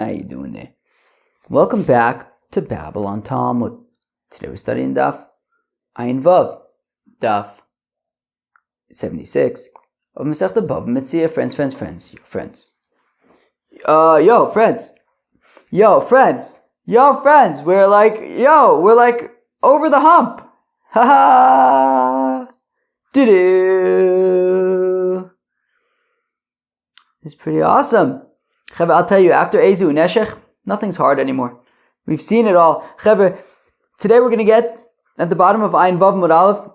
How you doing there? Welcome back to Babylon Talmud. Today we're studying Daf Ayin Vav, Daf 76 of Masechta BavaMetzia. Friends. Yo, friends. We're like over the hump. Ha ha. Doo-doo. It's pretty awesome. I'll tell you, after Ezu Neshech, nothing's hard anymore. We've seen it all. Today we're going to get at the bottom of Ayin Vav Mud Aleph.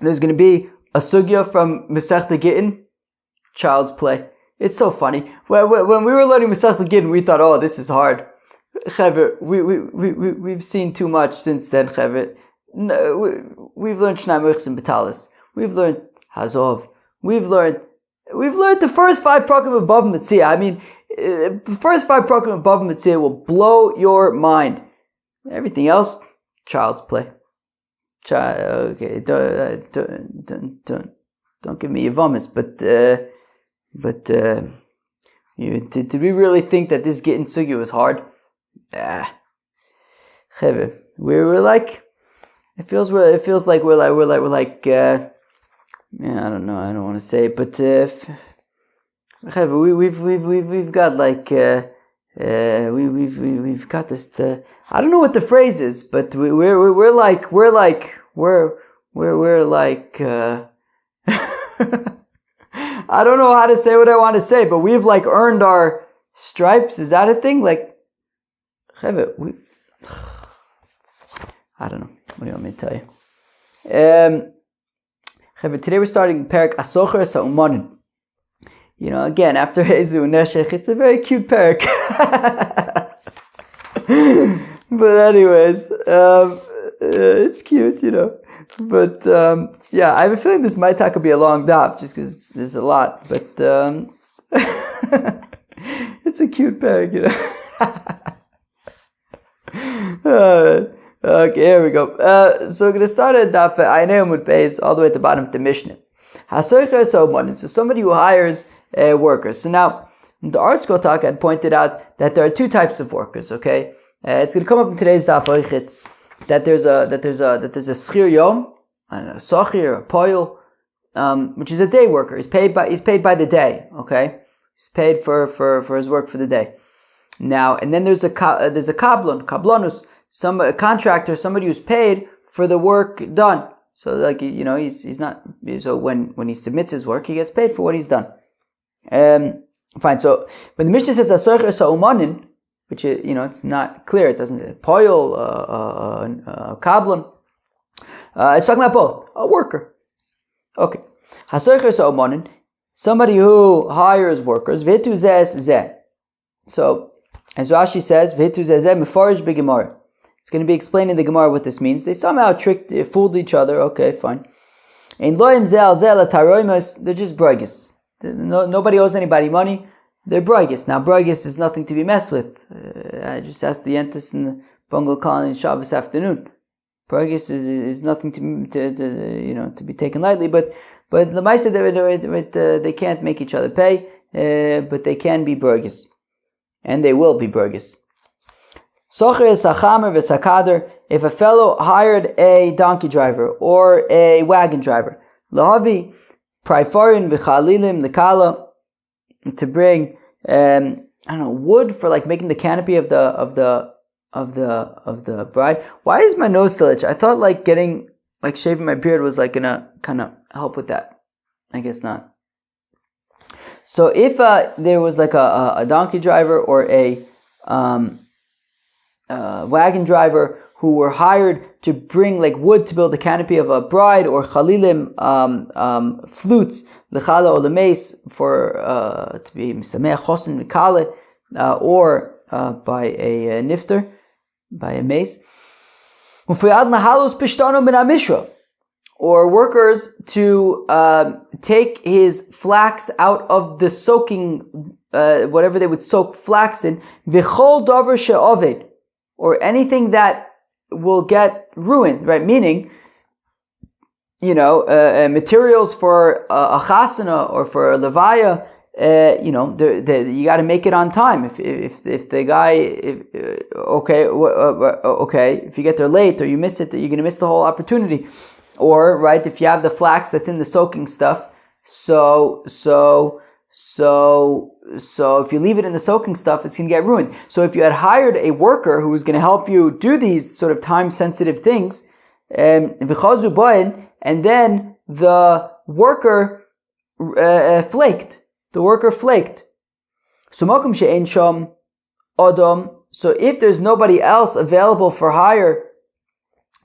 There's going to be a sugya from Masechta Gittin, child's play. It's so funny. When we were learning Masechta Gittin, we thought, oh, this is hard. We've seen too much since then. We've learned Shnai Mechs and Betalis. We've learned Hazov. We've learned the first 5 prakim of BavaMetzia. I mean, the first 5 prakim of BavaMetzia will blow your mind. Everything else, child's play. Okay, don't give me your vomits, but did we really think that this Gittin Sugya was hard? We're like, it feels like we're like. I don't know. I don't want to say it, but we've got like we've got this. I don't know what the phrase is, but we're like I don't know how to say what I want to say, but we've like earned our stripes. Is that a thing? Like, I don't know. What do you want me to tell you? Today we're starting Perek Asocher Sa'umanin. You know, again, after Ezu Neshech, it's a very cute Perek. But anyways, it's cute, you know. But yeah, I have a feeling this might be a long daf, just because there's a lot. But it's a cute Perek, you know. Okay, here we go. So we're going to start at Daf Ayin Amud Beis all the way at the bottom of the Mishnah. So somebody who hires workers. So now, the Art Scroll Talk had pointed out that there are 2 types of workers. Okay, it's going to come up in today's Daf Oichet that there's a schir yom, a sochir, a poil, which is a day worker. He's paid by the day. Okay, he's paid for his work for the day. Now, and then there's a kablonus. A contractor, somebody who's paid for the work done. So, like, you know, he's not. So when he submits his work, he gets paid for what he's done. Fine. So when the Mishnah says asocher sa'umanin, which is, you know, it's not clear. It doesn't poil kablon. It's talking about both a worker. Okay. Hasocher sa'umanin, somebody who hires workers. V'tu zeh zeh. So as Rashi says, v'tu zeh zeh mefarish b'gemara. It's going to be explained in the Gemara what this means. They somehow fooled each other. Okay, fine. They're just brigis. Nobody owes anybody money. They're brigis. Now, brigis is nothing to be messed with. I just asked the Yentis in the Bungle Khan in Shabbos afternoon. Brigis is nothing to be taken lightly. But the Lamaisa, they can't make each other pay, but they can be brigis, and they will be brigis. If a fellow hired a donkey driver or a wagon driver, lahavi praifarin v'chalilim lekala, to bring wood for like making the canopy of the bride. Why is my nose still itch? I thought like shaving my beard was like gonna kind of help with that. I guess not. So if there was like a donkey driver or a wagon driver who were hired to bring like wood to build the canopy of a bride, or chalilim, flutes, lechala or lemes, for to be misameach chosin mikale, or by a nifter, by a mace, or workers to take his flax out of the soaking, whatever they would soak flax in, v'chol davar she'oved, or anything that will get ruined, right? Meaning, materials for a chasana or for a levaya, you got to make it on time. If the guy, if you get there late or you miss it, you're going to miss the whole opportunity. Or right, if you have the flax that's in the soaking stuff, so if you leave it in the soaking stuff, it's going to get ruined. So if you had hired a worker who was going to help you do these sort of time-sensitive things, and then the worker flaked. The worker flaked. So makom she'ein sham adam. So if there's nobody else available for hire,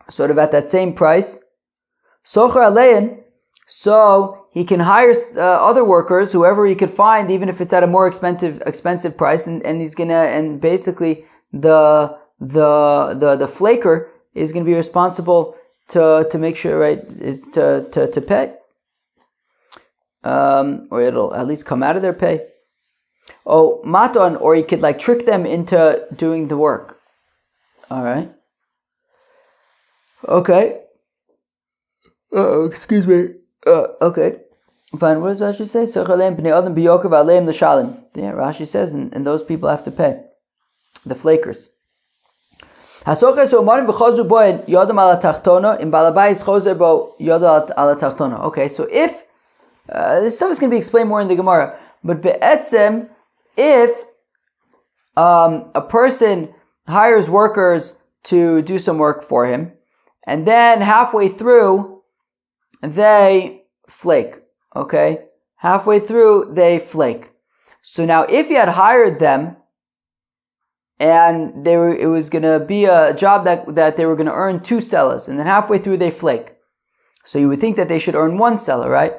sort of at that same price, socher alein, so he can hire other workers, whoever he could find, even if it's at a more expensive price, and he's gonna, and basically the flaker is gonna be responsible to make sure, right, is to pay. Or it'll at least come out of their pay. Oh, maton, or he could like trick them into doing the work. All right. Okay. Excuse me. Okay. Fine. What does Rashi say? Yeah, Rashi says, and those people have to pay. The flakers. Okay, so if this stuff is going to be explained more in the Gemara, but be'etzem, if a person hires workers to do some work for him, and then halfway through they flake, okay? Halfway through they flake. So now if you had hired them, and it was going to be a job that they were going to earn 2 sellers, and then halfway through they flake. So you would think that they should earn 1 seller, right?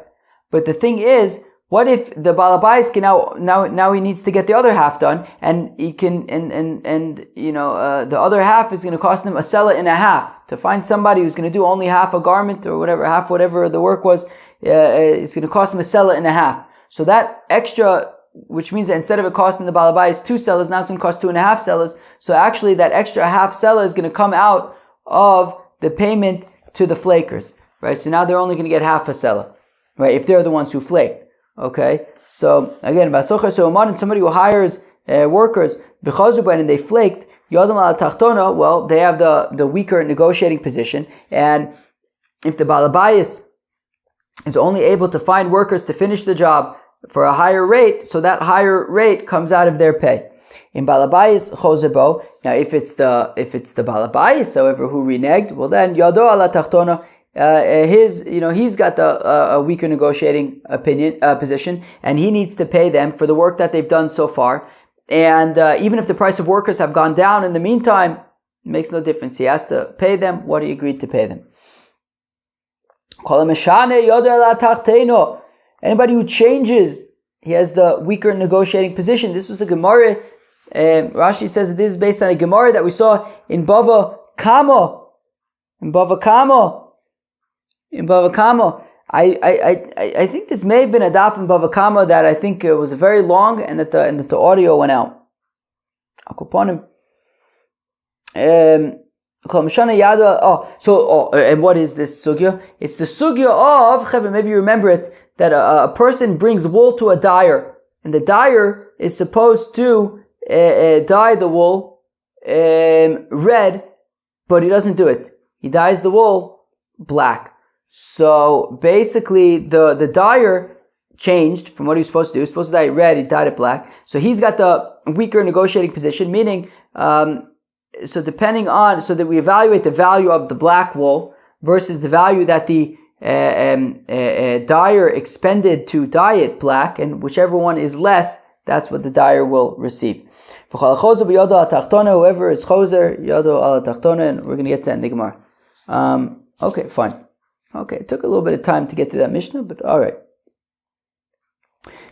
But the thing is, what if the balabais can now he needs to get the other half done, and he can the other half is going to cost him a seller and a half to find somebody who's going to do only half a garment or whatever the work was. It's going to cost him a seller and a half. So that extra, which means that instead of it costing the balabais 2 sellers, now it's going to cost 2.5 sellers. So actually, that extra half seller is going to come out of the payment to the flakers, right? So now they're only going to get half a seller, right? If they're the ones who flaked. Okay, so again, somebody who hires workers, and they flaked, well, they have the weaker negotiating position, and if the balabayas is only able to find workers to finish the job for a higher rate, so that higher rate comes out of their pay. In balabayas chosebo, now if it's the balabayas, however, who reneged, well then yado ala tachtona. He's got a weaker negotiating position, and he needs to pay them for the work that they've done so far. And even if the price of workers have gone down in the meantime, it makes no difference. He has to pay them what he agreed to pay them. Anybody who changes, he has the weaker negotiating position. This was a Gemara. Rashi says that this is based on a Gemara that we saw in BavaMetzia. In BavaMetzia, I think this may have been a daf in BavaMetzia that I think was very long, and that the audio went out. And what is this sugya? It's the sugya of, maybe you remember it, that a person brings wool to a dyer, and the dyer is supposed to dye the wool red, but he doesn't do it. He dyes the wool black. So basically, the dyer changed from what he was supposed to do. He was supposed to dye it red, he dyed it black. So he's got the weaker negotiating position, meaning, so that we evaluate the value of the black wool versus the value that the dyer expended to dye it black, and whichever one is less, that's what the dyer will receive. Whoever is choser, yado ala tachtona, and we're going to get to that in the Gemara. Okay, fine. Okay, it took a little bit of time to get to that Mishnah, but all right.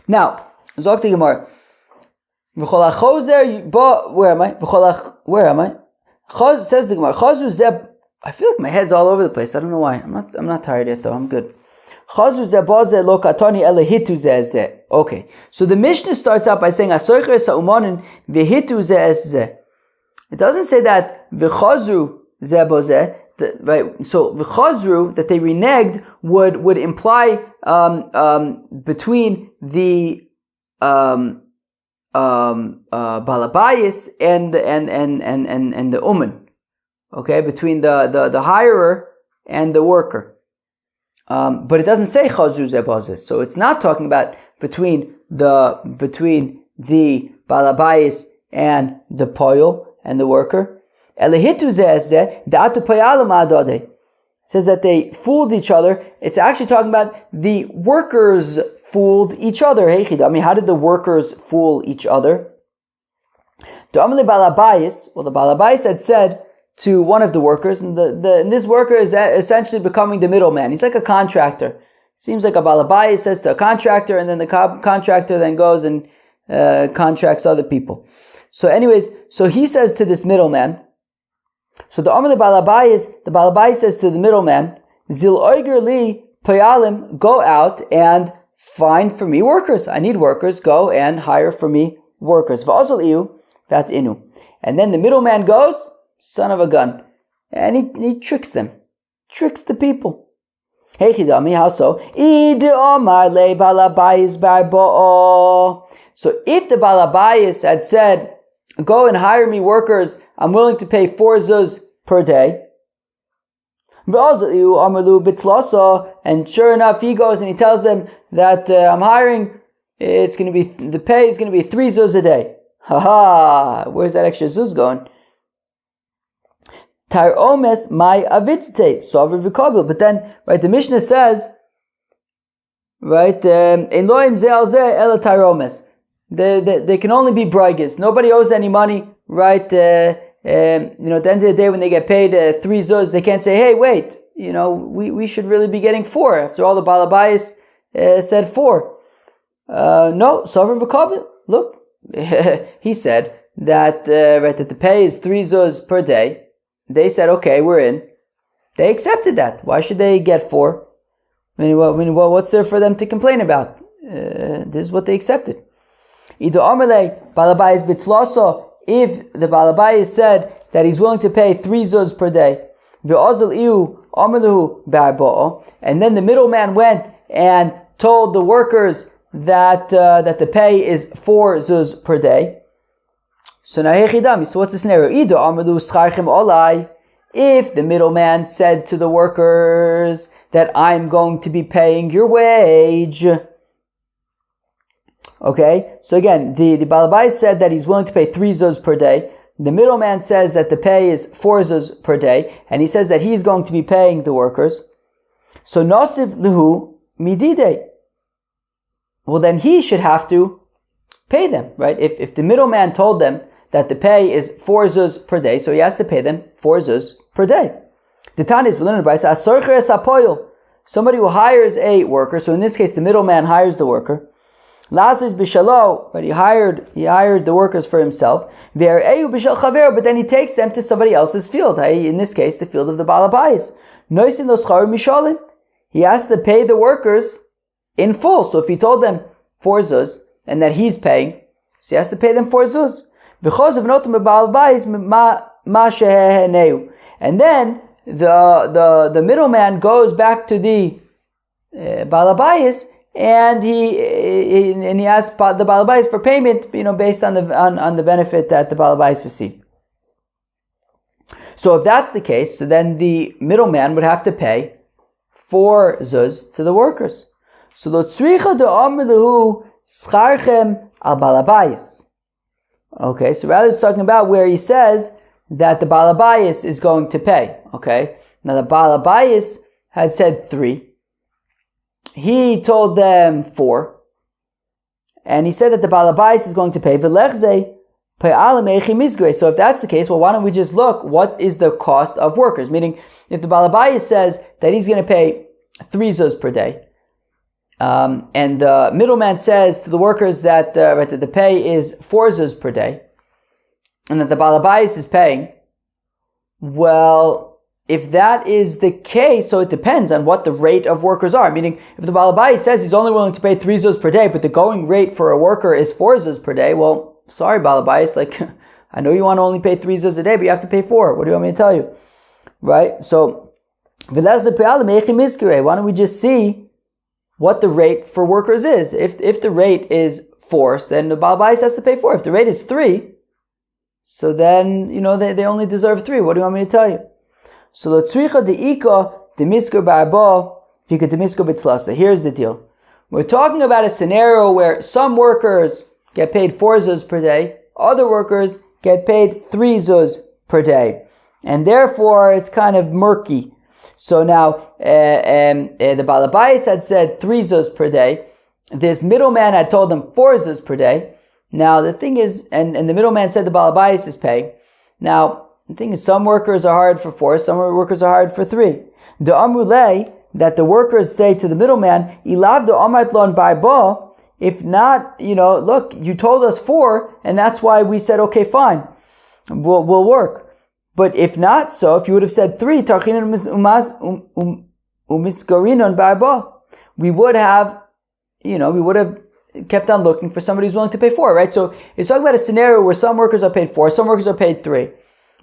Now, Zok the Gemara. Where am I? Says the Gemara. I feel like my head's all over the place. I don't know why. I'm not tired yet though. I'm good. Okay, so the Mishnah starts out by saying it doesn't say that v'chazru zebozeh. Right, so the chazru that they reneged would imply between the balabayis and the uman. Okay, between the hirer and the worker. But it doesn't say chazu zebazis, so it's not talking about between the balabayis and the poil and the worker. Elihitu zeh da'atu payalam adode. Says that they fooled each other. It's actually talking about the workers fooled each other. I mean, how did the workers fool each other? Well, the balabayis had said to one of the workers, and this worker is essentially becoming the middleman. He's like a contractor. Seems like a balabayis says to a contractor, and then the contractor then goes and contracts other people. So anyways, so he says to this middleman, so the balabayis says to the middleman, Zil oiger li payalim, go out and find for me workers. I need workers. Go and hire for me workers. V'azal iu vat inu. And then the middleman goes, son of a gun, and he tricks them, tricks the people. Hey chidami, how so? So if the balabayis had said, go and hire me workers, I'm willing to pay 4 zuz per day. And sure enough, he goes and he tells them that I'm hiring, the pay is going to be 3 zuz a day. Where's that extra zuz going? Taromes my avitzte sover v'kabel. But then, right, the Mishnah says, right, in loim ze al ze ela taromes. They can only be brigas. Nobody owes any money, right? At the end of the day, when they get paid 3 zuz, they can't say, hey, wait, we should really be getting 4. After all, the balabayis said 4. No, sovereign v'kabel. Look, he said that that the pay is 3 zuz per day. They said, okay, we're in. They accepted that. Why should they get 4? What's there for them to complain about? This is what they accepted. If the balabayis said that he's willing to pay 3 zuz per day, and then the middleman went and told the workers that the pay is 4 zuz per day. So now so what's the scenario? If the middleman said to the workers that I'm going to be paying your wage. Okay, so again, the balabayis said that he's willing to pay 3 zuz per day. The middleman says that the pay is 4 zuz per day, and he says that he's going to be paying the workers. So nosiv luhu midide. Well, then he should have to pay them, right? If the middleman told them that the pay is 4 zuz per day, so he has to pay them 4 zuz per day. The Tanis, we learn about somebody who hires a worker. So in this case, the middleman hires the worker. Lazarus b'shalo, but he hired the workers for himself. But then he takes them to somebody else's field. In this case, the field of the balabayis. He has to pay the workers in full. So if he told them 4 zuz and that he's paying, so he has to pay them 4 zuz. And then the middleman goes back to the balabayis, and he asks the balabayis for payment, based on the benefit that the balabayis received. So if that's the case, so then the middleman would have to pay 4 zuz to the workers. So lo tzricha de'amru scharchem al balabayis. Okay, so rather it's talking about where he says that the balabayis is going to pay. Okay, now the balabayis had said 3. He told them 4. And he said that the balabayis is going to pay. So if that's the case, well, why don't we just look, what is the cost of workers? Meaning, if the balabayis says that he's going to pay 3 zuz per day, and the middleman says to the workers that the pay is 4 zuz per day, and that the balabayis is paying, well, if that is the case, so it depends on what the rate of workers are. Meaning, if the balabayis says he's only willing to pay 3 zuz per day, but the going rate for a worker is 4 zuz per day, well, sorry balabayis, I know you want to only pay 3 zuz a day, but you have to pay 4. What do you want me to tell you? Right? So, why don't we just see what the rate for workers is? If the rate is 4, so then the Baal Bayis has to pay 4. If the rate is 3, so then, they only deserve 3. What do you want me to tell you? So l'tzricha de'ika demiskar ba'arba v'ika demiskar b'tlasa. Here's the deal. We're talking about a scenario where some workers get paid 4 zuz per day, other workers get paid 3 zuz per day. And therefore, it's kind of murky. So now, the Baal Bayis had said 3 zuz per day. This middleman had told them 4 zuz per day. Now, the thing is, and the middleman said the Baal Bayis is paying. Now, the thing is, some workers are hired for 4, some workers are hired for 3. The amrulei, that the workers say to the middleman, ilav the amrat lon ba'ba, if not, look, you told us 4, and that's why we said, okay, fine, we'll work. But if not, so if you would have said 3, tarchinan umiskarinon ba'ba, we would have kept on looking for somebody who's willing to pay 4, right? So it's talking about a scenario where some workers are paid 4, some workers are paid 3.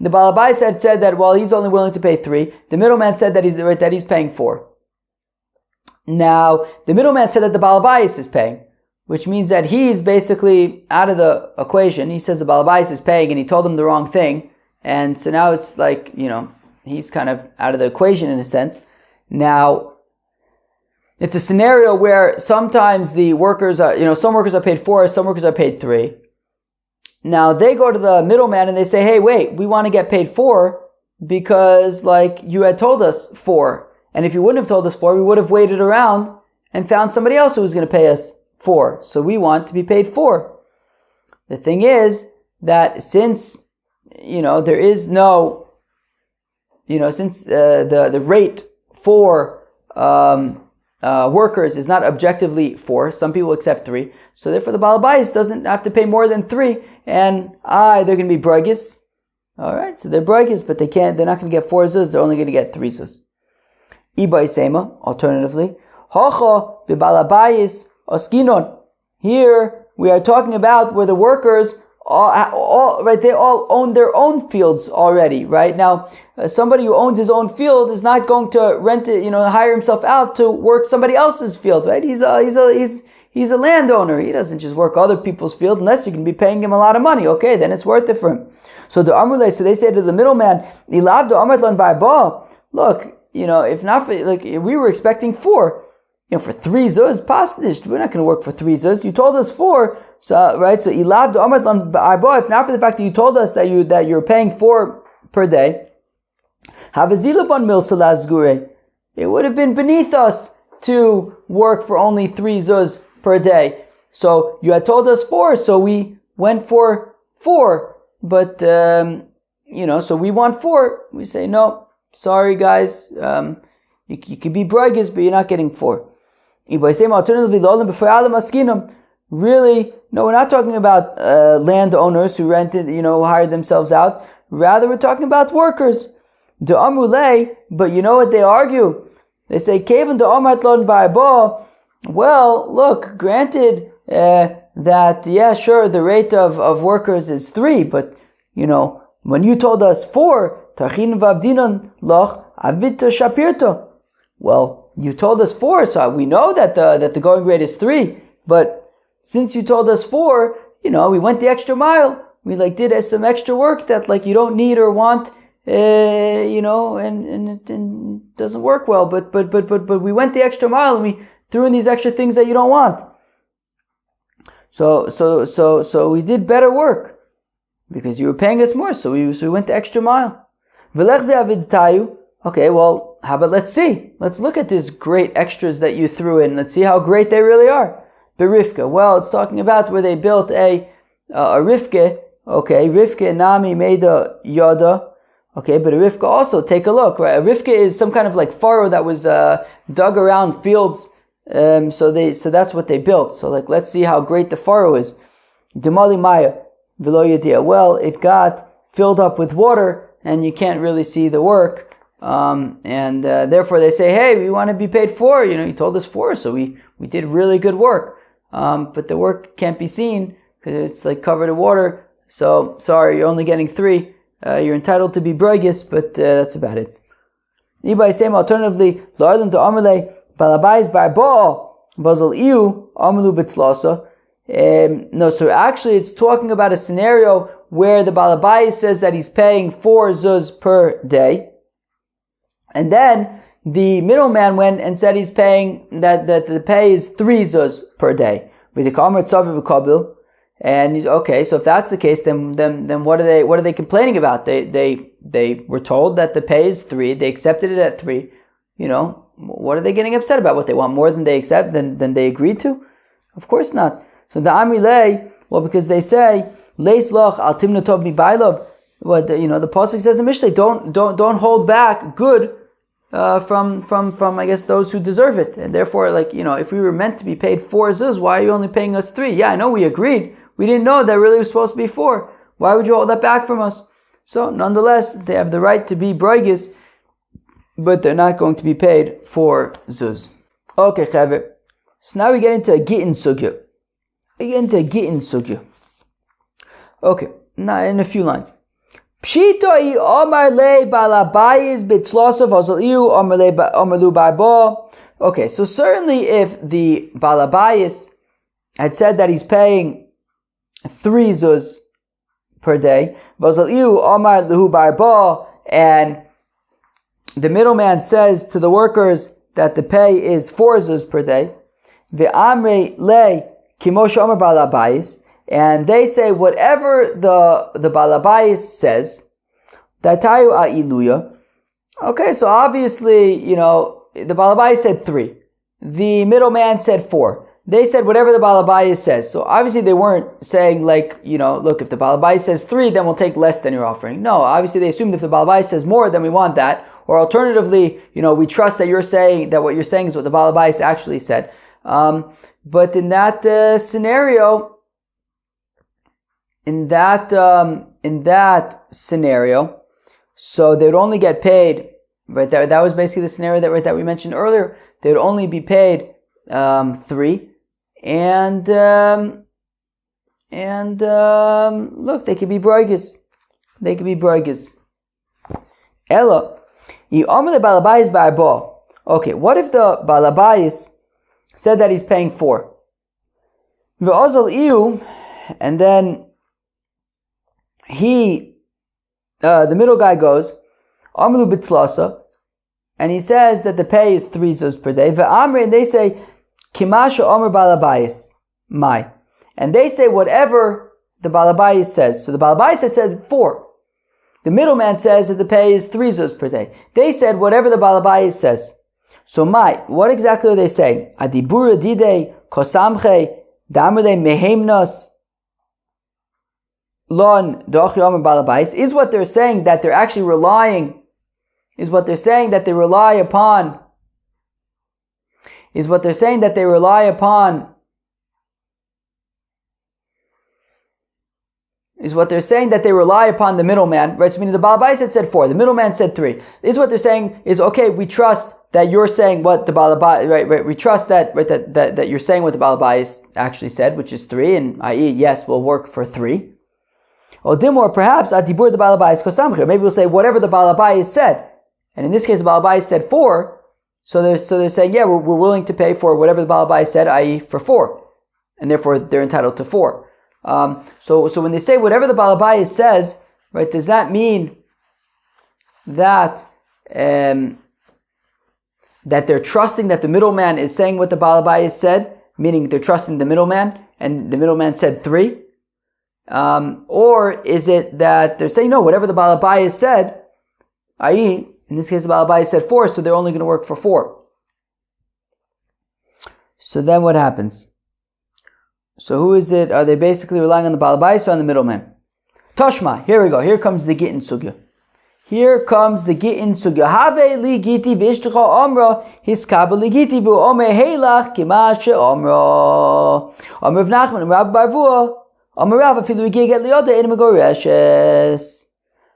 The Baal Bayis said that, well, he's only willing to pay 3. The middleman said that he's paying 4. Now, the middleman said that the Baal Bayis is paying, which means that he's basically out of the equation. He says the Baal Bayis is paying, and he told him the wrong thing. And so now it's like, he's kind of out of the equation in a sense. Now, it's a scenario where sometimes the workers are, some workers are paid 4, some workers are paid 3. Now, they go to the middleman and they say, hey, wait, we want to get paid 4 because, you had told us 4. And if you wouldn't have told us 4, we would have waited around and found somebody else who was going to pay us 4. So we want to be paid 4. The thing is that since, there is no, since the rate for workers is not objectively 4, some people accept 3, so therefore the Baal Bayis doesn't have to pay more than 3, and they're going to be brugis. Alright, so they're brugis, but they're not going to get 4 zuz, they're only going to get 3 zuz. Ibai Sema, alternatively, Hacha b'Baal Bayis oskinon. Here we are talking about where the workers they all own their own fields already, right? Now, somebody who owns his own field is not going to rent it, hire himself out to work somebody else's field, right? He's a landowner. He doesn't just work other people's field unless you can be paying him a lot of money. Okay, then it's worth it for him. So they say to the middleman, Ilav do amrat lan ba'ba. Look, if not for, we were expecting 4. For 3 zuz, pasnish. We're not going to work for 3 zuz. You told us 4, so right. So ilav do amrat lan ba'ba. If not for the fact that you told us that you're paying 4 per day, havazilaban mil salazgure. It would have been beneath us to work for only 3 zuz per day. So you had told us 4, so we went for 4. But so we want 4. We say no. Sorry, guys. You could be brugis, but you're not getting 4. Really, no, we're not talking about landowners who rented, hired themselves out. Rather, we're talking about workers. The amrulei, but you know what they argue? They say, "Kevin the amrat lon ba'ba." Well, look, granted that sure, the rate of workers is 3, but when you told us 4, tachin vavdinon loch avita shapirto. Well, you told us 4, so we know that the going rate is 3. But since you told us 4, we went the extra mile. We did some extra work that you don't need or want, and it doesn't work well. But we went the extra mile and we threw in these extra things that you don't want. So we did better work because you were paying us more. So we went the extra mile. Okay, well, how about let's see. Let's look at these great extras that you threw in. Let's see how great they really are. Berifka. Well, it's talking about where they built a rifke. Okay, rifke nami meda yada. Okay, but a rifka also, take a look, right? A rifka is some kind of furrow that was dug around fields. So that's what they built. So let's see how great the furrow is. Demali maya velo yadia. Well, it got filled up with water, and you can't really see the work. Therefore they say, hey, we want to be paid 4. You told us 4, so we did really good work. But the work can't be seen because it's covered in water. So sorry, you're only getting 3. You're entitled to be brugis, but that's about it. Alternatively, No, so actually it's talking about a scenario where the Balabai says that he's paying 4 zuz per day, and then the middleman went and said he's paying that the pay is 3 zuz per day. And he's okay. So if that's the case, then what are they complaining about? They were told that the pay is 3. They accepted it at 3. What are they getting upset about? What they want more than they accept than they agreed to? Of course not. So the Amri Lei, well, because they say Leis loch al timna tov mi bailov. What the pasuk says in Mishlei, don't hold back good from I guess those who deserve it, and therefore if we were meant to be paid 4 zuz, why are you only paying us 3? Yeah, I know we agreed. We didn't know that really was supposed to be 4. Why would you hold that back from us? So nonetheless, they have the right to be broigis, but they're not going to be paid 4 zuz. Okay, Chaver. So now we get into a Gittin Sugya. Okay, now in a few lines. Pshito I Omar le balabayis bitzlosov ozal iu Omar lu barbo. Okay, so certainly if the balabayis had said that he's paying 3 zuz per day, ozal iu Omar lu barbo, and the middleman says to the workers that the pay is 4 zuz per day, ve'amre le Kimosha Omer Balabayis, and they say whatever the Balabayis says, Datayu A'iluya. Okay, so obviously, the Balabayis said 3. The middleman said 4. They said whatever the Balabayis says. So obviously they weren't saying look, if the Balabayis says 3, then we'll take less than you're offering. No, obviously they assumed if the Balabayis says more, then we want that. Or alternatively, we trust that you're saying that what you're saying is what the Balabayis actually said. But in that scenario, so they would only get paid, right? That was basically the scenario that we mentioned earlier. They would only be paid 3, and look, they could be broigis. Ella, balabayis barbo. Okay, what if the balabayis said that he's paying 4? And then the middle guy goes, Amlu bitlasa, and he says that the pay is 3 zuz per day. And they say, Kimasha Omer Balabayis, my. And they say whatever the Balabayis says. So the Balabayis said 4. The middleman says that the pay is 3 zuz per day. They said whatever the Balabayis says. So what exactly are they saying? Adibura dide kosamche damrele mehemnas lon dochi omer balabais. Is what they're saying that they're actually relying? Is what they're saying that they rely upon? Is what they're saying that they rely upon? Is what they're saying that they rely upon the middleman, right? So meaning the balabais said 4, the middleman said 3. Is what they're saying is okay. We trust that you're saying what the Balabai, right? We trust that, right? That you're saying what the Balabai actually said, which is 3, and i.e., yes, we'll work for 3. Or perhaps Adibur the Balabai kosamche. Maybe we'll say whatever the Balabai said, and in this case, the Balabai said 4. So they're saying, yeah, we're willing to pay for whatever the Balabai said, i.e., for 4, and therefore they're entitled to 4. So when they say whatever the Balabai says, right? Does that mean that that they're trusting that the middleman is saying what the Balabai said, meaning they're trusting the middleman, and the middleman said 3? Or is it that they're saying, no, whatever the Balabai said, i.e., in this case the Balabai said 4, so they're only going to work for 4. So then what happens? So who is it? Are they basically relying on the Balabai or on the middleman? Toshma, here we go. Here comes the Gittin Sugya. Have li giti v'ishtecha omra hiskaba li giti v'omer heilach kima she'omra. Omer Rav Nachman, Rav Barvua, Omer Rav afilu yigiget liyoda ein megoreshes.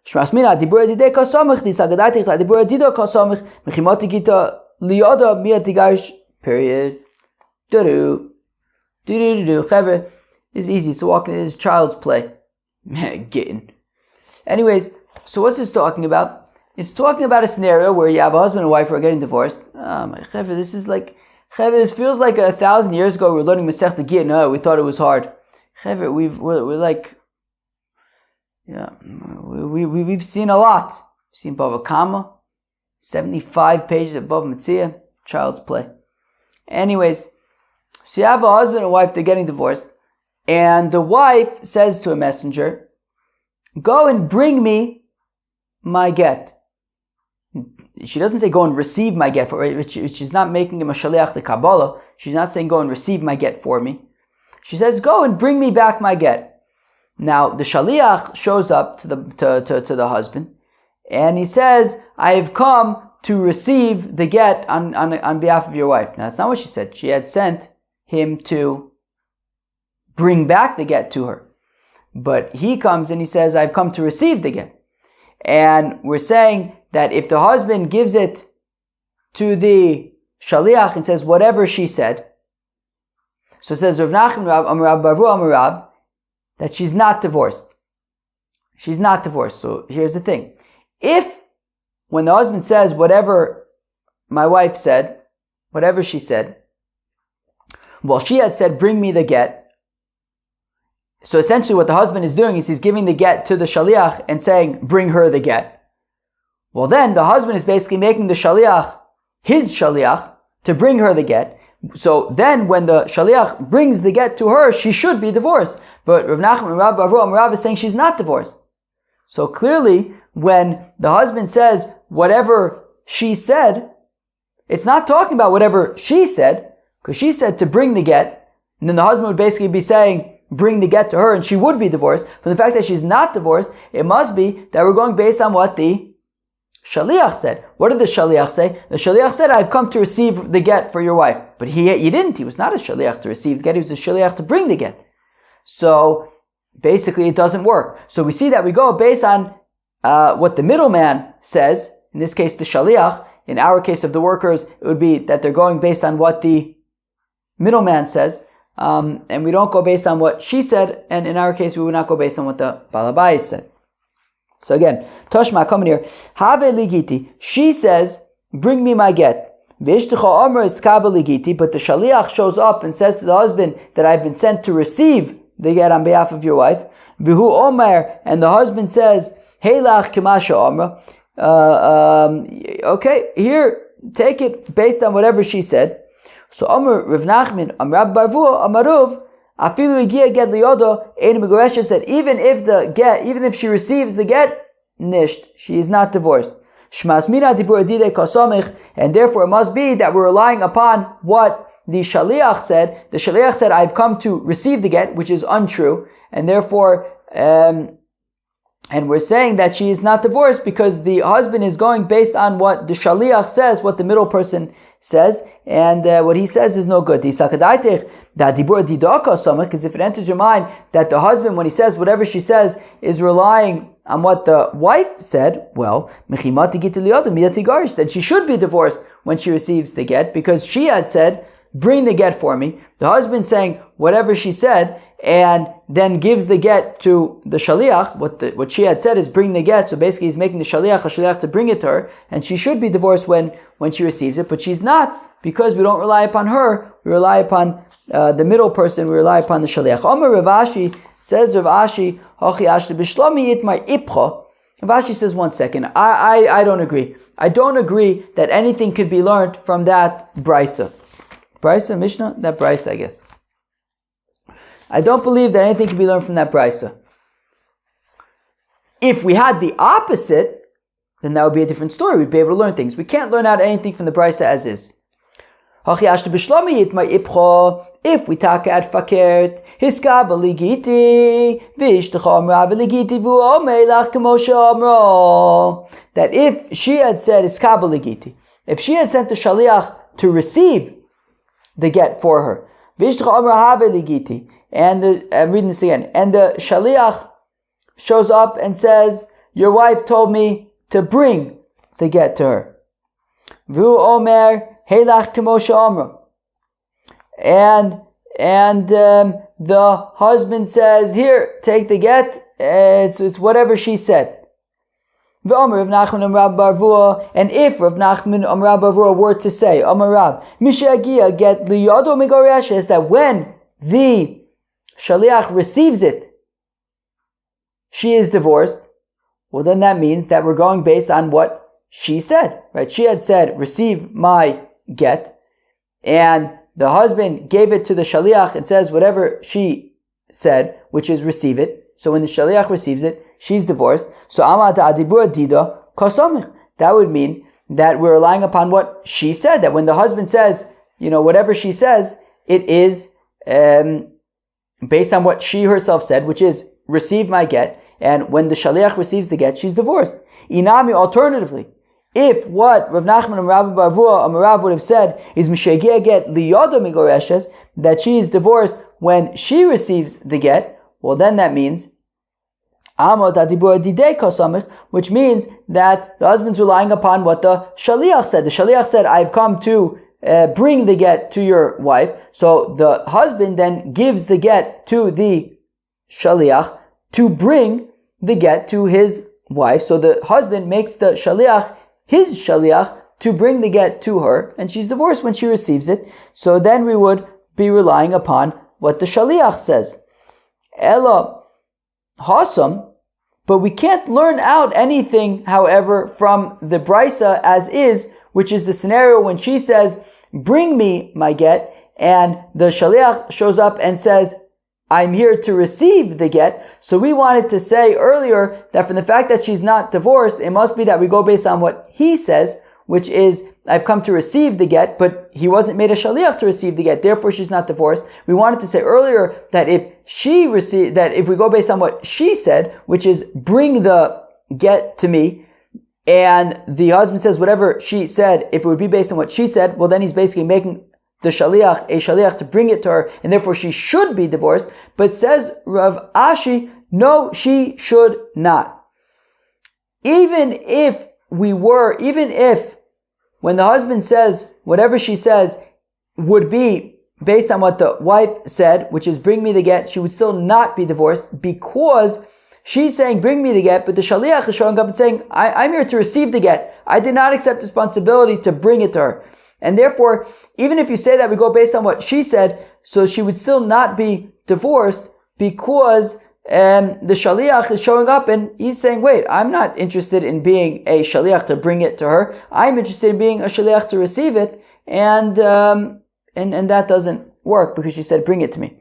Shmas mina dibur didei kasomich disagadati chla dibur dido kasomich mechimoti gita liyoda miyatigarish. Period. Do. Chaver, it's easy. It's walking. It's child's play. Gittin. Anyways. So what's this talking about? It's talking about a scenario where you have a husband and wife who are getting divorced. My chevra, this is like, This feels like 1,000 years ago we were learning Masechta Gittin. No, we thought it was hard. We're like, yeah, we've seen a lot. We've seen Bava Kama, 75 pages of BavaMetzia, child's play. Anyways, so you have a husband and wife, they're getting divorced, and the wife says to a messenger, go and bring me my get. She doesn't say go and receive my get for it. She's not making him a shaliach the Kabbalah. She's not saying go and receive my get for me. She says go and bring me back my get. Now the shaliach shows up to the husband, and he says, I have come to receive the get on behalf of your wife. Now that's not what she said. She had sent him to bring back the get to her. But he comes and he says, I've come to receive the get. And we're saying that if the husband gives it to the shaliach and says whatever she said, so it says Rav Nachman Rab Baru Amarab, that she's not divorced. She's not divorced. So here's the thing. If when the husband says whatever my wife said, whatever she said, well, she had said bring me the get. So essentially what the husband is doing is he's giving the get to the shaliach and saying bring her the get. Well, then the husband is basically making the shaliach his shaliach to bring her the get. So then when the shaliach brings the get to her, she should be divorced. But Rav Nachman and Rav Baru Amarav is saying she's not divorced. So clearly, when the husband says whatever she said, it's not talking about whatever she said, because she said to bring the get, and then the husband would basically be saying bring the get to her, and she would be divorced. From the fact that she's not divorced, it must be that we're going based on what the shaliach said. What did the shaliach say? The shaliach said, I've come to receive the get for your wife. But he didn't. He was not a shaliach to receive the get. He was a shaliach to bring the get. So basically it doesn't work. So we see that we go based on what the middleman says. In this case, the shaliach. In our case of the workers, it would be that they're going based on what the middleman says. And we don't go based on what she said. And in our case, we would not go based on what the Balabai said. So again, Toshma coming here. Have ligiti. She says, bring me my get. V'ishtecha omer is kabel ligiti. But the shaliach shows up and says to the husband that I've been sent to receive the get on behalf of your wife. V'hu omer, and the husband says, Heilach kemasha omer. Okay, here, take it based on whatever she said. So Omer Rav Nachman, Rab Baru Amaruv, afilu igia get liyodo ein megoreshes, that even if she receives the get, nisht, she is not divorced. Shmas mina dibur adide kasomich, and therefore it must be that we're relying upon what the shaliach said. The shaliach said, I've come to receive the get, which is untrue, and therefore, and we're saying that she is not divorced because the husband is going based on what the shaliach says, what the middle person says, and what he says is no good. Because if it enters your mind that the husband, when he says whatever she says, is relying on what the wife said, well, then she should be divorced when she receives the get, because she had said, bring the get for me. The husband saying whatever she said, and then gives the get to the shaliach. What she had said is bring the get. So basically he's making the shaliach a shaliach to bring it to her, and she should be divorced when she receives it, but she's not, because we don't rely upon her, we rely upon the middle person, we rely upon the shaliach. Omer Rav Ashi, says Rav Ashi, Hochi Ashli Bishlomi Itmar Ipcha. Rav Ashi says, one second, I don't agree. I don't agree that anything could be learned from that brisa. Brisa, Mishnah? That brisa, I guess. I don't believe that anything can be learned from that brisa. If we had the opposite, then that would be a different story. We'd be able to learn things. We can't learn out anything from the brisa as is. If we talk at fakert, hiska baligiti, vishtacham baligiti vuomelach k'moshe amro. That if she had said hiska baligiti, if she had sent the shaliach to receive the get for her, vishtacham baligiti. And I'm reading this again. And the shaliach shows up and says, your wife told me to bring the get to her. Vu omer heilach k'moshe amra. And the husband says, here, take the get. It's whatever she said. V'Amar Rav Nachman Amar Bar Vua, and if Rav Nachman Amar Bar Vua were to say, Amar Rav, Mishagia get liyado migoresh, is that when the shaliach receives it, she is divorced. Well, then that means that we're going based on what she said, right? She had said, receive my get, and the husband gave it to the shaliach. It says whatever she said, which is receive it. So when the shaliach receives it, she's divorced. So amata adibur dida kasomich. That would mean that we're relying upon what she said. That when the husband says, whatever she says, it is based on what she herself said, which is receive my get. And when the shaliach receives the get, she's divorced. Inami, alternatively, if what Rav Nachman and Rabbi Bar Vua Amarav would have said is Mishagia get liyoda migoreshes, that she is divorced when she receives the get, well then that means which means that the husband's relying upon what the shaliach said. The shaliach said, I've come to bring the get to your wife. So the husband then gives the get to the shaliach to bring the get to his wife. So the husband makes the shaliach his shaliach to bring the get to her, and she's divorced when she receives it. So then we would be relying upon what the shaliach says. Ella hasam, but we can't learn out anything, however, from the brisa as is, which is the scenario when she says, bring me my get, and the shaliach shows up and says, I'm here to receive the get. So we wanted to say earlier that from the fact that she's not divorced, it must be that we go based on what he says, which is, I've come to receive the get, but he wasn't made a shaliach to receive the get, therefore she's not divorced. We wanted to say earlier that if we go based on what she said, which is bring the get to me, and the husband says whatever she said, if it would be based on what she said, well then he's basically making the shaliach a shaliach to bring it to her, and therefore she should be divorced. But says Rav Ashi, no, she should not. Even if when the husband says whatever she says would be based on what the wife said, which is bring me the get, she would still not be divorced, because she's saying bring me the get, but the shaliach is showing up and saying, I'm here to receive the get. I did not accept responsibility to bring it to her. And therefore, even if you say that we go based on what she said, so she would still not be divorced, because the shaliach is showing up and he's saying, wait, I'm not interested in being a shaliach to bring it to her. I'm interested in being a shaliach to receive it, and that doesn't work because she said, bring it to me.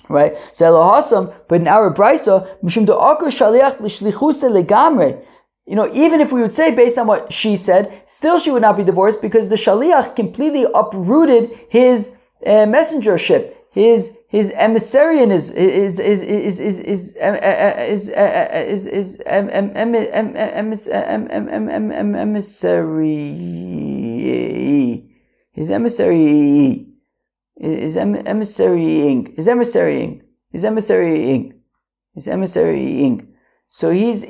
Right? So Elohasam, but in our brisa, mishum da'akar shaliach l'shlichuse legamre. Even if we would say based on what she said, still she would not be divorced, because the shaliach completely uprooted his messengership, his emissarian is emissarying. So he's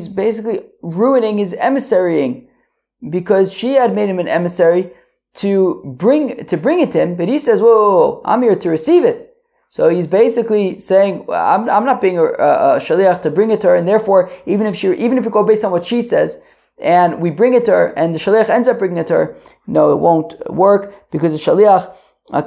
basically ruining his emissarying, because she had made him an emissary to bring it to him, but he says, whoa, I'm here to receive it. So he's basically saying, I'm not being a shaliach to bring it to her, and therefore, even if we go based on what she says, and we bring it to her, and the shaliach ends up bringing it to her, no, it won't work, because the shaliach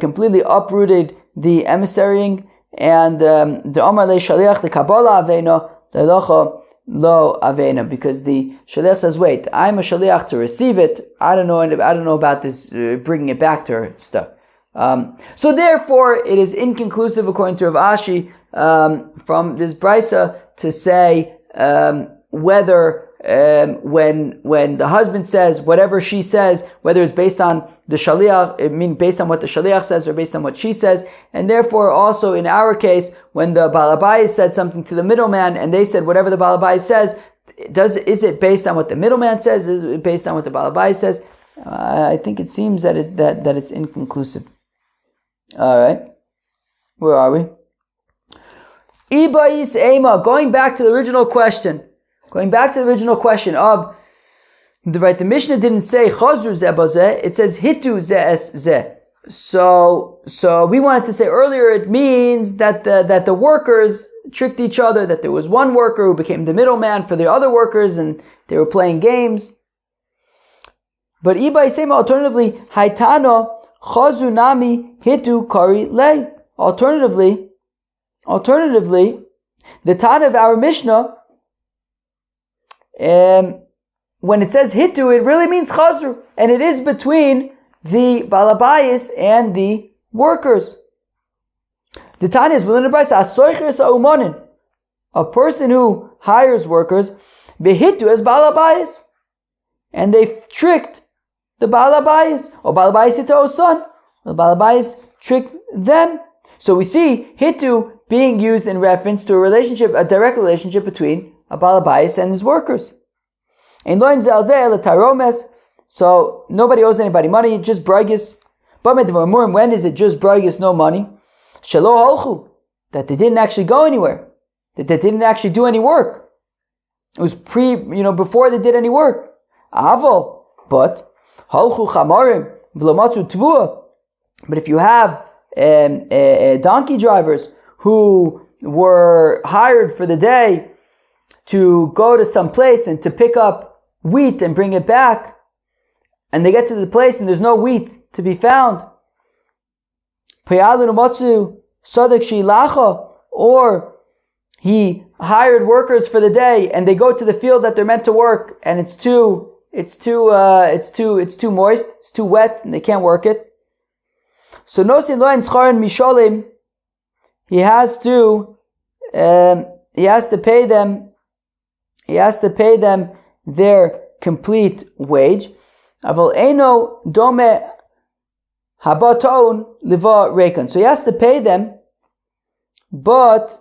completely uprooted the emissarying. And the Omar le Shaliach the Kabbalah Avena the Locha Lo Avena, because the Shaliach says, wait, I'm a Shaliach to receive it. I don't know about this bringing it back to her stuff. So therefore, it is inconclusive according to Rav Ashi from this brisa to say whether when the husband says whatever she says, whether it's based on the shaliach, based on what the shaliach says or based on what she says. And therefore also in our case, when the balabai said something to the middleman and they said whatever the balabai says, is it based on what the middleman says? Is it based on what the balabai says? I think it seems that it's inconclusive. Alright. Where are we? Ibais Ema, going back to the original question of the Mishnah didn't say chazru zeh bazeh, it says hitu zeh es zeh. So we wanted to say earlier, it means that the workers tricked each other, that there was one worker who became the middleman for the other workers, and they were playing games. But Ibai Sema, alternatively, Haitano Chazunami Hitu Kari Le. Alternatively, the Tana of our Mishnah, when it says Hitu, it really means Chazru, and it is between the Balabayis and the workers. The Tana is willing to price a person who hires workers, Behitu as Balabayis, and they tricked the Balabayis, or Balabayis Hito son, the Balabayis tricked them. So we see Hitu being used in reference to a direct relationship between a Balabayis and his workers. So nobody owes anybody money, just bragis. When is it just bragis, no money? That they didn't actually go anywhere, that they didn't actually do any work. It was before they did any work. But if you have donkey drivers who were hired for the day to go to some place and to pick up wheat and bring it back, and they get to the place and there's no wheat to be found, or he hired workers for the day and they go to the field that they're meant to work and it's too moist, it's too wet, and they can't work it. So nosin loin scharin misholim, he has to pay them their complete wage. Aval eno dome habaton liva rekon. So he has to pay them, but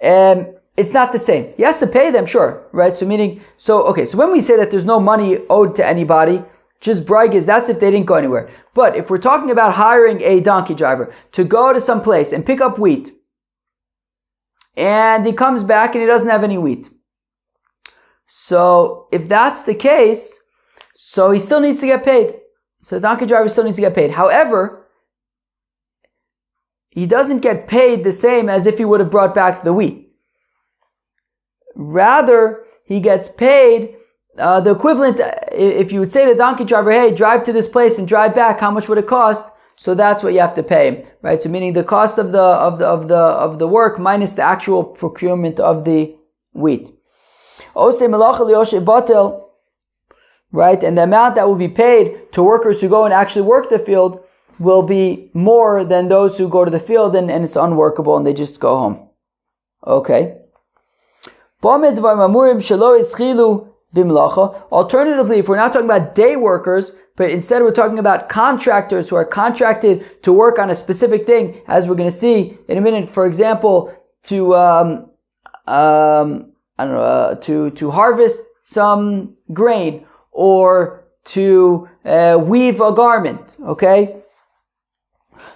it's not the same. He has to pay them, sure, right? So when we say that there's no money owed to anybody, just braigas, that's if they didn't go anywhere. But if we're talking about hiring a donkey driver to go to some place and pick up wheat, and he comes back and he doesn't have any wheat. So if that's the case, so he still needs to get paid. So the donkey driver still needs to get paid. However, he doesn't get paid the same as if he would have brought back the wheat. Rather, he gets paid the equivalent. If you would say to the donkey driver, hey, drive to this place and drive back, how much would it cost? So that's what you have to pay him, right? So meaning the cost of the work minus the actual procurement of the wheat. Right? And the amount that will be paid to workers who go and actually work the field will be more than those who go to the field and it's unworkable and they just go home. Okay. Alternatively, if we're not talking about day workers, but instead we're talking about contractors who are contracted to work on a specific thing, as we're going to see in a minute, for example, to harvest some grain or to weave a garment, okay?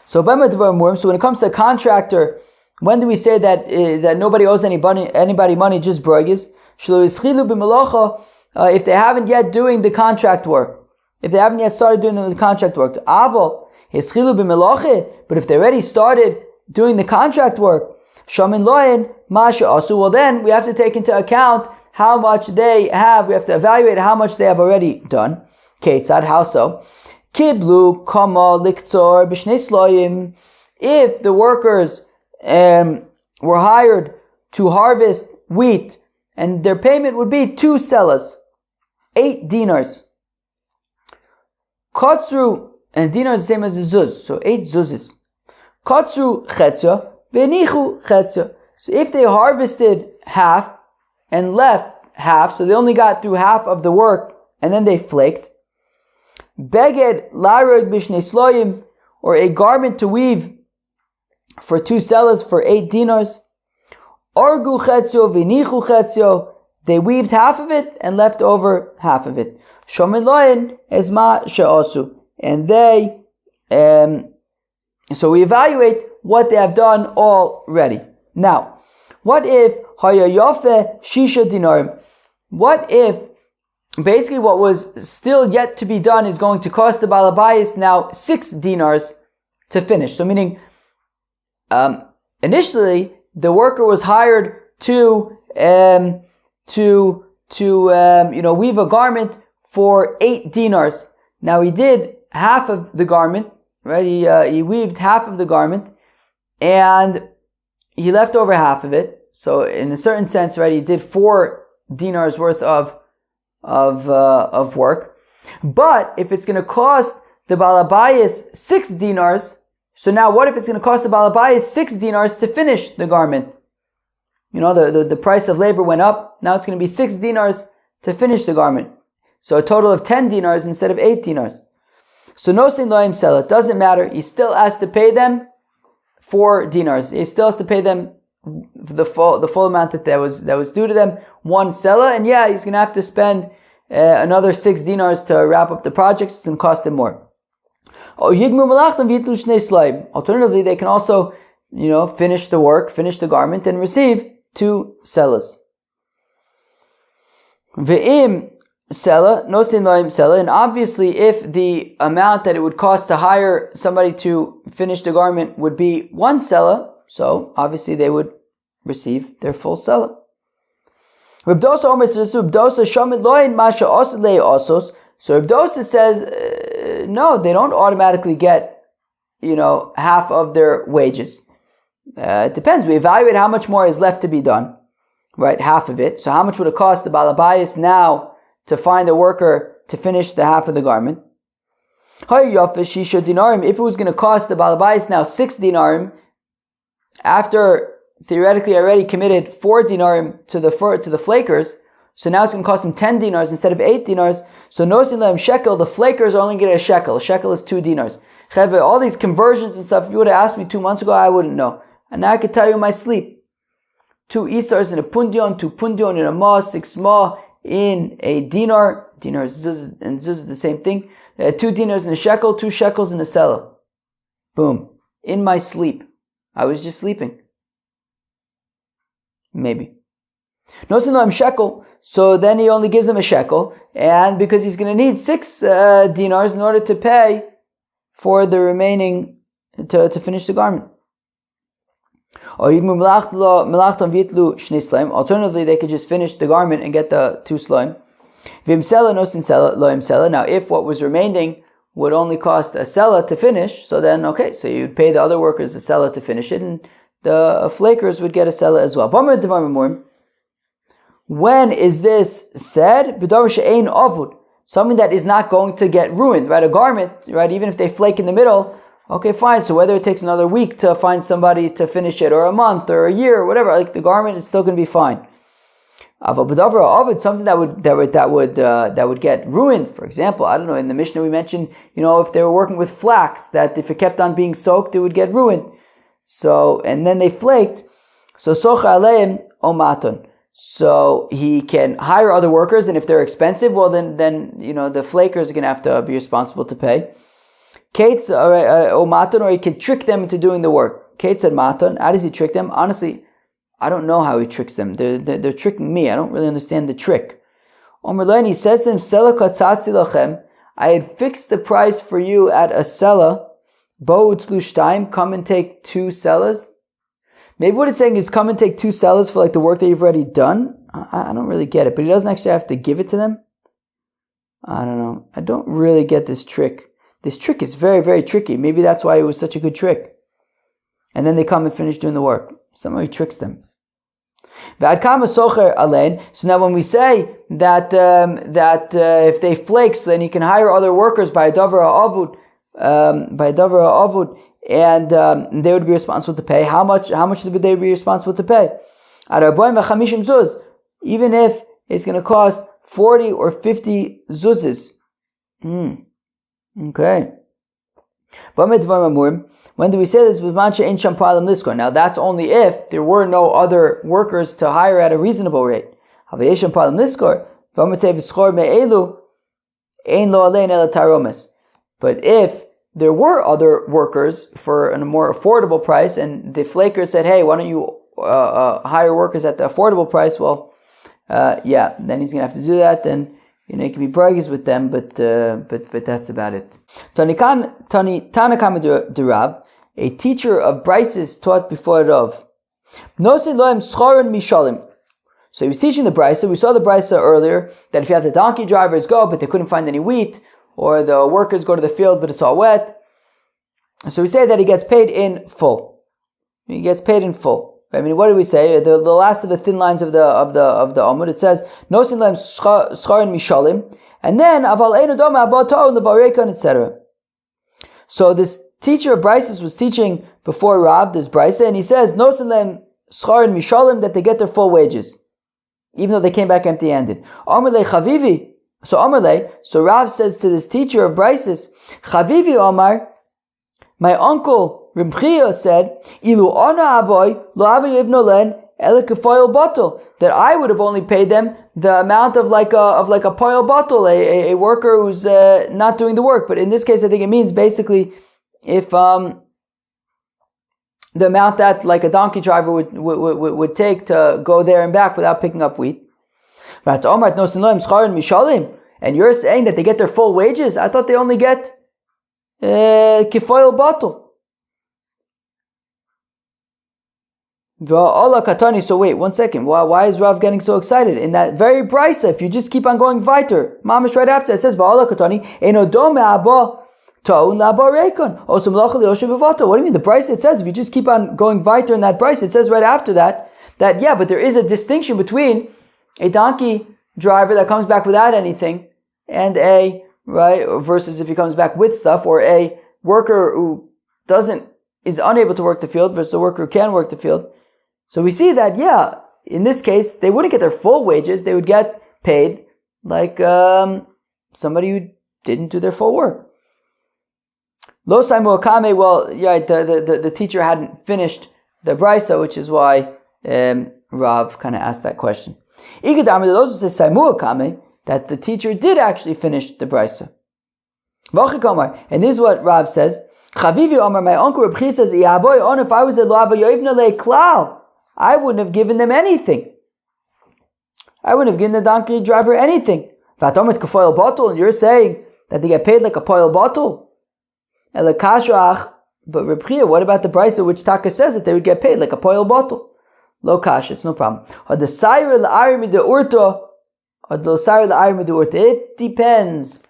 So when it comes to a contractor, when do we say that nobody owes anybody money, just bragis? If they haven't yet doing the contract work, if they haven't yet started doing the contract work, but if they already started doing the contract work, well then we have to take into account how much they have. We have to evaluate how much they have already done. Ketzad, how so? Kiblu kama liktzor b'shnei sloyim. If the workers were hired to harvest wheat, and their payment would be 2 selas, 8 dinars. Kotzru, and dinar is the same as a zuz, so 8 zuzes. Kotzru chetzia, venichu chetzia. So if they harvested half and left half, so they only got through half of the work and then they flaked. Beged larog b'shnei sloyim, or a garment to weave for 2 selas for 8 dinars. Orgu chetzio v'nichu chetzio, they weaved half of it and left over half of it. Shomin loyin esma she'osu, and they, so we evaluate what they have done already. Now, what if hayayofe shisha dinarim? What if basically what was still yet to be done is going to cost the balabayis now 6 dinars to finish. So meaning, initially the worker was hired to weave a garment for 8 dinars. Now he did half of the garment, right? He weaved half of the garment, and he left over half of it. So in a certain sense, right, he did 4 dinars worth of work. But if it's going to cost the balabayis 6 dinars, so now what if it's going to cost the balabayis 6 dinars to finish the garment? The price of labor went up. Now it's going to be 6 dinars to finish the garment. So a total of 10 dinars instead of 8 dinars. So nosin loim sell, it doesn't matter. He still has to pay them 4 dinars. He still has to pay them the full amount that was due to them, 1 selah, and he's going to have to spend another 6 dinars to wrap up the project. It's going to cost him more. Alternatively, they can also, finish the work, finish the garment, and receive 2 selahs. Ve'im selah, nosin loim selah, and obviously if the amount that it would cost to hire somebody to finish the garment would be 1 selah, so obviously they would receive their full selah. Reb Dosa Omer says, Reb Dosa Shomid Loin Masha Oslei Osos. So Reb Dosa says, no, they don't automatically get, half of their wages. It depends. We evaluate how much more is left to be done, right? Half of it. So how much would it cost the balabayis now to find a worker to finish the half of the garment? If it was going to cost the balabayis now 6 dinarim, after theoretically already committed 4 dinarim to the flakers, so now it's going to cost him 10 dinars instead of 8 dinars. So nosin lehem shekel, the flakers are only going to get a shekel. A shekel is 2 dinars. Cheve, all these conversions and stuff, if you would have asked me 2 months ago, I wouldn't know. And now I could tell you in my sleep. 2 isars in a pundion, 2 pundion in a ma, 6 ma in a dinar. Dinar zuz, and zuz is the same thing. 2 dinars in a shekel, 2 shekels in a selah. Boom. In my sleep. I was just sleeping. Maybe. Nosin lehem shekel, so then he only gives him a shekel, and because he's going to need 6 dinars in order to pay for the remaining, to finish the garment. Alternatively, they could just finish the garment and get the 2 slaim. Now, if what was remaining would only cost a selah to finish, so then, so you'd pay the other workers a selah to finish it, and the flakers would get a selah as well. When is this said? Something that is not going to get ruined, right? A garment, right? Even if they flake in the middle, okay, fine. So whether it takes another week to find somebody to finish it, or a month, or a year, or whatever, like the garment is still going to be fine. Something that would get ruined. For example, I don't know. In the Mishnah we mentioned, if they were working with flax, that if it kept on being soaked, it would get ruined. So, and then they flaked. So socha aleim omaton. So he can hire other workers, and if they're expensive, well then the flakers are going to have to be responsible to pay. Kates or maton, or he can trick them into doing the work. Kates and maton. How does he trick them? Honestly, I don't know how he tricks them. They're tricking me. I don't really understand the trick. Omer lein, he says to them, "Sela katzatzi lachem. I had fixed the price for you at a selah. Bo utzlu shtaim. Come and take 2 selahs." Maybe what it's saying is come and take 2 selahs for like the work that you've already done. I don't really get it, but he doesn't actually have to give it to them. I don't know. I don't really get this trick. This trick is very, very tricky. Maybe that's why it was such a good trick. And then they come and finish doing the work. Somehow he tricks them. So now when we say that if they flake, so then you can hire other workers by a davar avud, and they would be responsible to pay. How much would they be responsible to pay? Even if it's going to cost 40 or 50 zuzes. Okay. When do we say this? Now that's only if there were no other workers to hire at a reasonable rate. But if there were other workers for a more affordable price, and the flaker said, "Hey, why don't you hire workers at the affordable price?" Well, then he's going to have to do that, and You can be braggers with them, but that's about it. Tanakama de Rav, a teacher of Brises taught before Rav. Nosin lohem schorin mishalim. So he was teaching the Brisa. We saw the Brisa earlier that if you have the donkey drivers go, but they couldn't find any wheat, or the workers go to the field, but it's all wet. So we say that he gets paid in full. He gets paid in full. I mean, what do we say? The last of the thin lines of the Amud, it says Nosin lohem schorin mishalim, and then aval einu doma abato levarekon, etc. So this teacher of Brises was teaching before Rav, this Brisa, and he says Nosin lohem schorin mishalim, that they get their full wages, even though they came back empty-handed. Amarle chavivi. So Rav says to this teacher of Brises, Chavivi Omar, my uncle Rimchia said, Ilu ona avoy lo avoy yivno len ele kefoil bottle, that I would have only paid them the amount of like a poil bottle, a worker who's not doing the work. But in this case, I think it means basically if the amount that like a donkey driver would take to go there and back without picking up wheat. And you're saying that they get their full wages? I thought they only get kifoil bottle. So wait, 1 second. Why is Rav getting so excited? In that very brisa, if you just keep on going weiter, mamish right after, it says Va'ala katani eno dome abba ta'un la'abba reikon osum lochel yoshev v'vata. What do you mean? The brisa, it says, if you just keep on going weiter in that brisa, it says right after that yeah, but there is a distinction between a donkey driver that comes back without anything and versus if he comes back with stuff, or a worker who is unable to work the field versus a worker who can work the field. So we see that, yeah, in this case, they wouldn't get their full wages. They would get paid like somebody who didn't do their full work. Lo saimu akame, well, yeah, the teacher hadn't finished the brisa, which is why Rav kind of asked that question. Those who say saimu akame, that the teacher did actually finish the brisa. And this is what Rav says. Chavivi Omar, my uncle Rabchi says, if I was at Lo Avoy le klal, I wouldn't have given them anything. I wouldn't have given the donkey driver anything. And you're saying that they get paid like a poil bottle? But Rabchi, what about the brisa which Taka says that they would get paid like a poil bottle? Lo kash, it's no problem. It depends.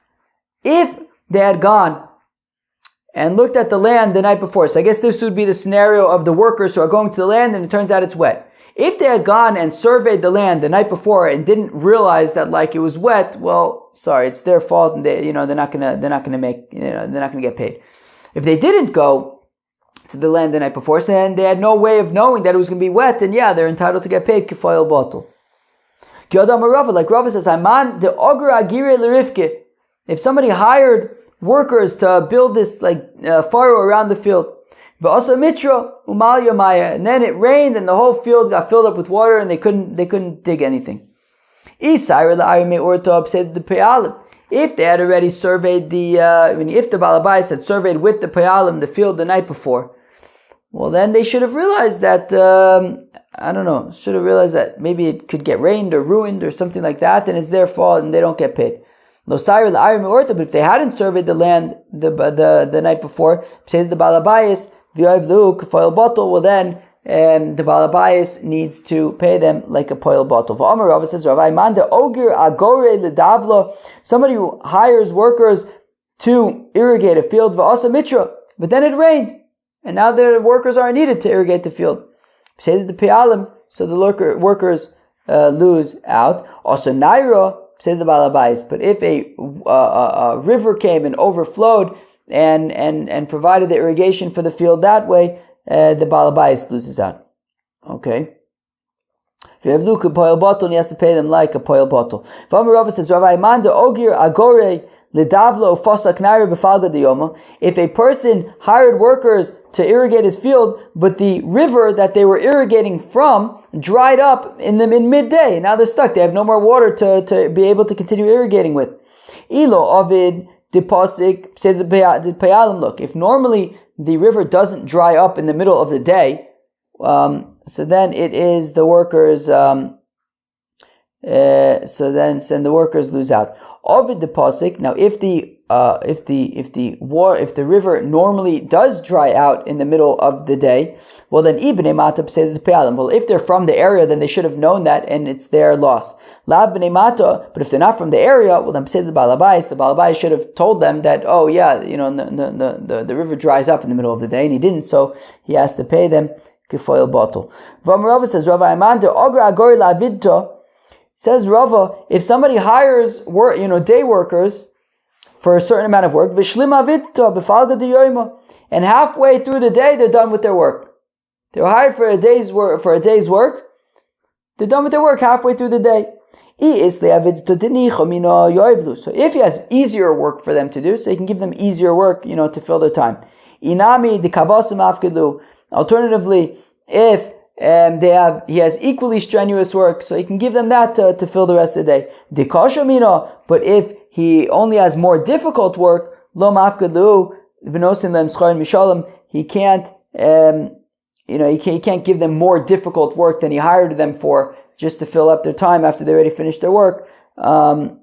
If they had gone and looked at the land the night before, so I guess this would be the scenario of the workers who are going to the land and it turns out it's wet. If they had gone and surveyed the land the night before and didn't realize that like it was wet, well, sorry, it's their fault, and they're not gonna get paid. If they didn't go to the land the night before, and they had no way of knowing that it was going to be wet, and yeah, they're entitled to get paid kifoil bottle. Like Rava says, if somebody hired workers to build this furrow around the field, and then it rained and the whole field got filled up with water and they couldn't dig anything. If they had already surveyed if the balabais had surveyed with the payalim the field the night before, well then they should have realized that maybe it could get rained or ruined or something like that, and it's their fault and they don't get paid. But if they hadn't surveyed the land the night before, say the balabais well then the balabais needs to pay them like a poil bottle. Rava says, somebody who hires workers to irrigate a field, but then it rained, and now their workers aren't needed to irrigate the field. Say the payalim, so the workers lose out. Also naira, say the balabais. But if a river came and overflowed and provided the irrigation for the field that way, the balabais loses out. Okay. If you have Luke poil bottle, and he has to pay them like a poil bottle. Rava says, if a person hired workers to irrigate his field, but the river that they were irrigating from dried up in midday, now they're stuck, they have no more water to be able to continue irrigating with. Ilo Ovid Deposik, say the Payalim, look, if normally the river doesn't dry up in the middle of the day, so then it is the workers' so then the workers lose out. Ovid the pasuk. Now, if the river normally does dry out in the middle of the day, well then ibnei mata say the pe'alim. Well, if they're from the area, then they should have known that, and it's their loss. La bnei mata, but if they're not from the area, well then say the balabais. The balabais should have told them that, oh yeah, the river dries up in the middle of the day, and he didn't, so he has to pay them kifoil bottle. Rava says, Rava Imanda ogra agori lavidto. Says Rava, if somebody hires day workers for a certain amount of work, and halfway through the day they're done with their work. They were hired for a day's work. They're done with their work halfway through the day. So if he has easier work for them to do, so he can give them easier work, to fill their time. Alternatively, if he has equally strenuous work, so he can give them that to fill the rest of the day. But if he only has more difficult work, he can't he can't give them more difficult work than he hired them for, just to fill up their time after they already finished their work, and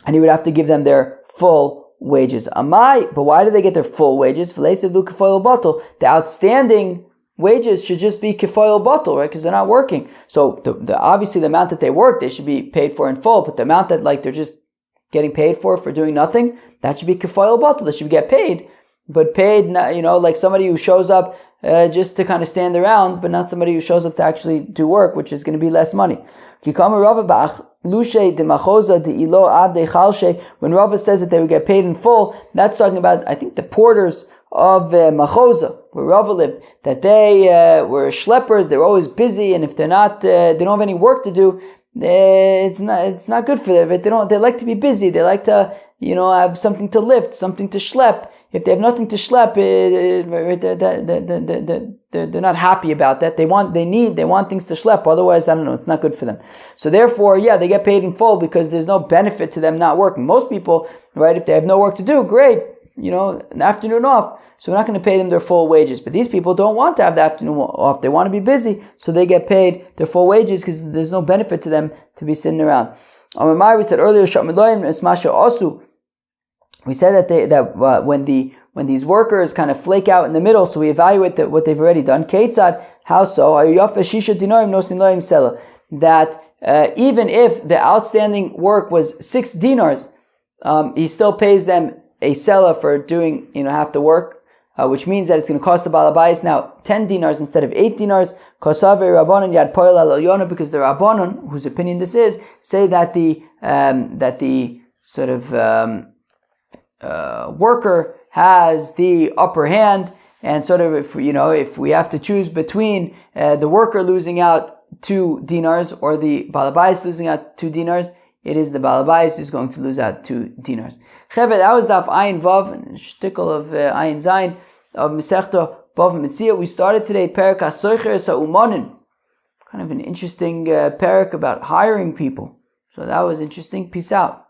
he would have to give them their full wages. But why do they get their full wages? The outstanding wages should just be kifoil bottle, right? Because they're not working. So obviously the amount that they work, they should be paid for in full. But the amount that they're just getting paid for doing nothing, that should be kifoil bottle. They should get paid, but paid, like somebody who shows up just to kind of stand around, but not somebody who shows up to actually do work, which is going to be less money. When Rava says that they would get paid in full, that's talking about, I think, the porters of Machoza, where Rava lived, that they were schleppers. They were always busy, and if they're not, they don't have any work to do, it's not good for them. They like to be busy. They like to, have something to lift, something to schlep. If they have nothing to schlep, they're not happy about that. They want things to schlep. Otherwise, I don't know, it's not good for them. So therefore, they get paid in full because there's no benefit to them not working. Most people, right, if they have no work to do, great, an afternoon off. So we're not going to pay them their full wages. But these people don't want to have the afternoon off. They want to be busy, so they get paid their full wages because there's no benefit to them to be sitting around. We said earlier, we said that when these workers kind of flake out in the middle, so we evaluate what they've already done. Ketzad, how so? That even if the outstanding work was 6 dinars, he still pays them a seller for doing half the work, which means that it's going to cost the balabais now 10 dinars instead of 8 dinars. Because the Rabbanon, whose opinion this is, say that the sort of worker has the upper hand, and sort of if we have to choose between the worker losing out 2 dinars or the balabais losing out 2 dinars, it is the balabais who's going to lose out 2 dinars. Chevet, that was daf Ayin Vav, and shtickle of Ayin Zayin of Masechta BavaMetzia. We started today Perek HaSoicher Sa'umanin, kind of an interesting perek about hiring people. So that was interesting. Peace out.